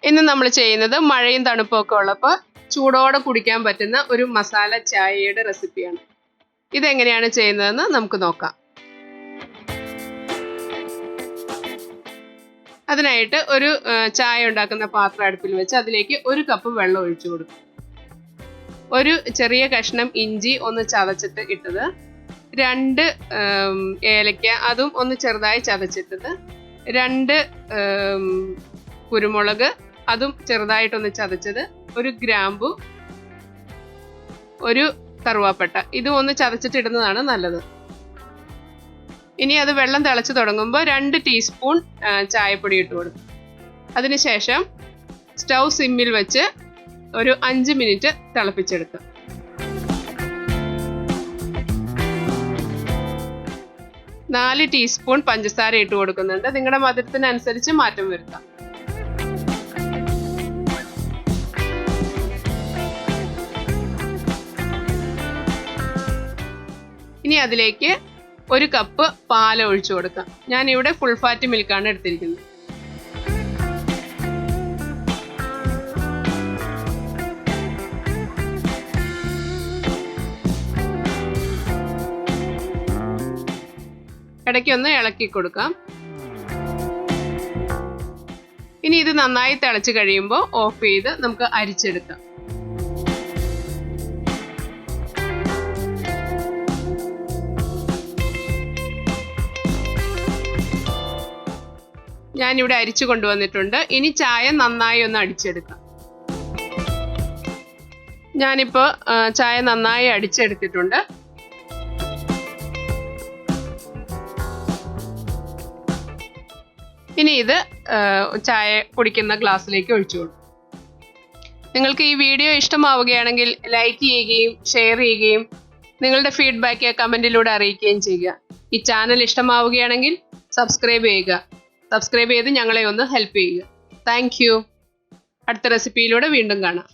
ഇന്ന് നമ്മൾ ചെയ്യുന്നത് മഴയും തണുപ്പും ഒക്കെ ഉള്ളപ്പോൾ ചൂടോടെ കുടിക്കാൻ പറ്റുന്ന ഒരു മസാല ചായയുടെ റെസിപ്പിയാണ്. ഇതെങ്ങനെയാണ് ചെയ്യുന്നതെന്ന് നമുക്ക് നോക്കാം. അതിനായിട്ട് ഒരു ചായ ഉണ്ടാക്കുന്ന പാത്രം അടുപ്പിൽ വെച്ച് അതിലേക്ക് 1 കപ്പ് വെള്ളം ഒഴിച്ചു കൊടുക്കും. ഒരു ചെറിയ കഷ്ണം ഇഞ്ചി ഒന്ന് ചതച്ചിട്ട് ഇട്ടത്, 2 ഏലക്ക അതും ഒന്ന് ചെറുതായി ചതച്ചിട്ടത്, 2 കുരുമുളക് അതും ചെറുതായിട്ടൊന്ന് ചതച്ചത്, 1 ഗ്രാമ്പു, 1 കറുവാപ്പട്ട ഇതും ഒന്ന് ചതച്ചിട്ടിടുന്നതാണ് നല്ലത്. ഇനി അത് വെള്ളം തിളച്ച് തുടങ്ങുമ്പോൾ 2 ടീസ്പൂൺ ചായപ്പൊടി ഇട്ട് കൊടുക്കും. അതിനുശേഷം സ്റ്റൗ സിമ്മിൽ വെച്ച് ഒരു 5 മിനിറ്റ് തിളപ്പിച്ചെടുക്കുക. നാല് ടീസ്പൂൺ പഞ്ചസാര ഇട്ട് കൊടുക്കുന്നുണ്ട്. നിങ്ങളുടെ മധുരത്തിനനുസരിച്ച് മാറ്റം വരുത്താം. ഇനി അതിലേക്ക് 1 കപ്പ് പാൽ ഒഴിച്ചു കൊടുക്കാം. ഞാൻ ഇവിടെ ഫുൾ ഫാറ്റ് മിൽക്കാണ് എടുത്തിരിക്കുന്നത്. ഇടയ്ക്കൊന്ന് ഇളക്കി കൊടുക്കാം. ഇനി ഇത് നന്നായി തിളച്ച് കഴിയുമ്പോൾ ഓഫ് ചെയ്ത് നമുക്ക് അരിച്ചെടുക്കാം. ഞാനിവിടെ അരിച്ചു കൊണ്ടുവന്നിട്ടുണ്ട്. ഇനി ചായ നന്നായി ഒന്ന് അടിച്ചെടുക്കാം. ഞാനിപ്പോൾ ചായ നന്നായി അടിച്ചെടുത്തിട്ടുണ്ട്. ഇനി ഇത് ചായ കുടിക്കുന്ന ഗ്ലാസ്സിലേക്ക് ഒഴിച്ചു കൊടുക്കും. നിങ്ങൾക്ക് ഈ വീഡിയോ ഇഷ്ടമാവുകയാണെങ്കിൽ ലൈക്ക് ചെയ്യുകയും ഷെയർ ചെയ്യുകയും നിങ്ങളുടെ ഫീഡ്ബാക്ക് കമൻറ്റിലൂടെ അറിയിക്കുകയും ചെയ്യുക. ഈ ചാനൽ ഇഷ്ടമാവുകയാണെങ്കിൽ സബ്സ്ക്രൈബ് ചെയ്യുക. സബ്സ്ക്രൈബ് ചെയ്ത് ഞങ്ങളെ ഒന്ന് ഹെൽപ്പ് ചെയ്യുക. Thank you. അടുത്ത റെസിപ്പിയിലൂടെ വീണ്ടും കാണാം.